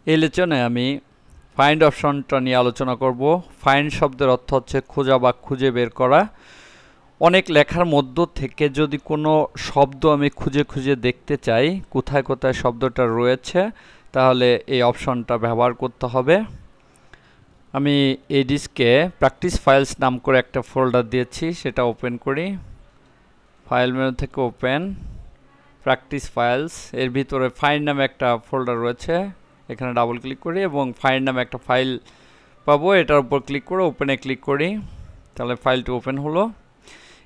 এই লেসনে আমি ফাইন্ড অপশনটা নিয়ে আলোচনা করব। ফাইন্ড শব্দের অর্থ হচ্ছে খোঁজা বা খুঁজে বের করা। অনেক লেখার মধ্য থেকে যদি কোনো শব্দ আমি খুঁজে খুঁজে দেখতে চাই কোথায় কোথায় শব্দটা রয়েছে, তাহলে এই অপশনটা ব্যবহার করতে হবে। আমি এই ডিস্কে প্র্যাকটিস ফাইলস নাম করে একটা ফোল্ডার দিয়েছি, সেটা ওপেন করি। ফাইল মেনু থেকে ওপেন প্র্যাকটিস ফাইলস, এর ভিতরে ফাইন্ড নামে একটা ফোল্ডার রয়েছে, এখানে ডাবল ক্লিক করি এবং ফাইন্ড নামে একটা ফাইল পাবো, এটার উপর ক্লিক করে ওপেনে ক্লিক করি, তাহলে ফাইলটি ওপেন হলো।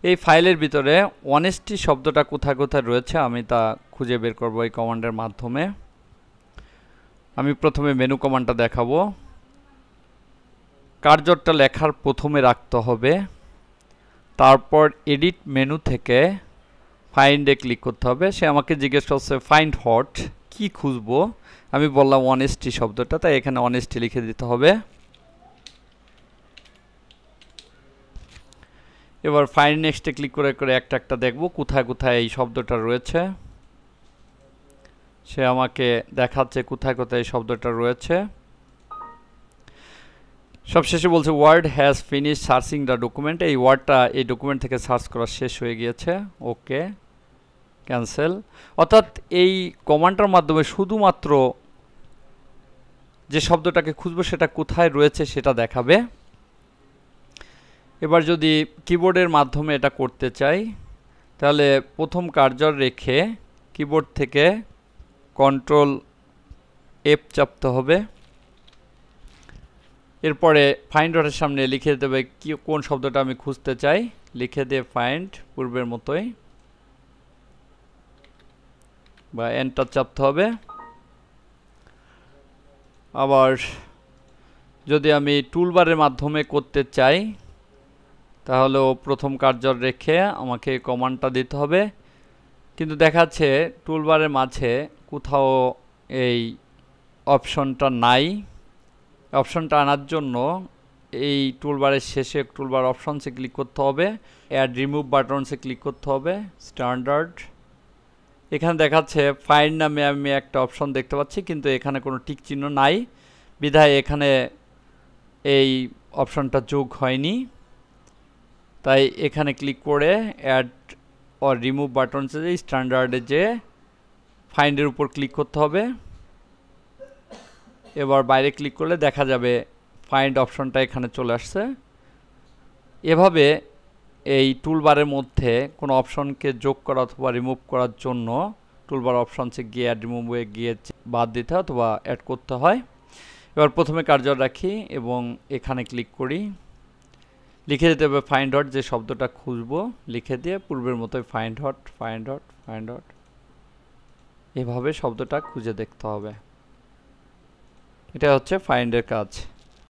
এই ফাইলের ভিতরে অনেস্টি শব্দটা কোথায় কোথায় রয়েছে আমি তা খুঁজে বের করব এই কমান্ডের মাধ্যমে। আমি প্রথমে মেনু কমান্ডটা দেখাবো। কার্যটা লেখার প্রথমে রাখতে হবে, তারপর এডিট মেনু থেকে ফাইন্ডে ক্লিক করতে হবে। সে আমাকে জিজ্ঞেস করছে ফাইন্ড হট, কি খুঁজবো। আমি বললাম অনেস্টি শব্দটা, তাই এখানে অনেস্টি লিখে দিতে হবে। এবার ফাইন্ড নেক্সটে ক্লিক করে করে একটা একটা দেখব কোথায় কোথায় এই শব্দটা রয়েছে। সে আমাকে দেখাচ্ছে কোথায় কোথায় এই শব্দটা রয়েছে। সবশেষে বলছে word has finish searching the document, এই ওয়ার্ডটা এই ডকুমেন্ট থেকে সার্চ করা শেষ হয়ে গিয়েছে। ওকে, ক্যান্সেল। অর্থাৎ এই কমান্ডটার মাধ্যমে শুধুমাত্র যে শব্দটাকে খুঁজবো সেটা কোথায় রয়েছে সেটা দেখাবে। এবার যদি কিবোর্ডের মাধ্যমে এটা করতে চাই, তাহলে প্রথম কার্সর রেখে কিবোর্ড থেকে কন্ট্রোল এফ চাপতে হবে। এরপরে ফাইন্ড ডটের সামনে লিখে দেবে কি কোন শব্দটা আমি খুঁজতে চাই, লিখে দিয়ে ফাইন্ড পূর্বের মতোই বা এন্টার চাপতে হবে। আবার যদি আমি টুলবারের মাধ্যমে করতে চাই, তাহলেও প্রথম কার্সর রেখে আমাকে কমান্ডটা দিতে হবে, কিন্তু দেখাচ্ছে টুলবারের মাঝে কোথাও এই অপশনটা নাই। অপশনটা আনার জন্য এই টুলবারের শেষে টুলবার অপশনসে ক্লিক করতে হবে, অ্যাড রিমুভ বাটনসে ক্লিক করতে হবে, স্ট্যান্ডার্ড। এখানে দেখাচ্ছে ফাইন্ড নামে আমি একটা অপশন দেখতে পাচ্ছি, কিন্তু এখানে কোনো টিক চিহ্ন নাই, বিধায় এখানে এই অপশনটা যোগ হয়নি। তাই এখানে ক্লিক করে অ্যাড অর রিমুভ বাটনসে যে স্ট্যান্ডার্ডে যে ফাইন্ডের উপর ক্লিক করতে হবে। এবার বাইরে ক্লিক করলে দেখা যাবে ফাইন্ড অপশনটা এখানে চলে আসছে। এভাবে এই টুলবারের মধ্যে কোনো অপশনকে যোগ করা অথবা রিমুভ করার জন্য টুলবার অপশনসে গিয়ে অ্যাড রিমুভে গিয়ে বাদ দিতে হয় অথবা অ্যাড করতে হয়। এবার প্রথমে কার্সর রাখি এবং এখানে ক্লিক করি, লিখে দিতে হবে ফাইন্ড হট, যে শব্দটা খুঁজবো লিখে দিয়ে পূর্বের মতোই find hot find hot find hot, এভাবে শব্দটা খুঁজে দেখতে হবে। এটা হচ্ছে ফাইন্ডের কাজ।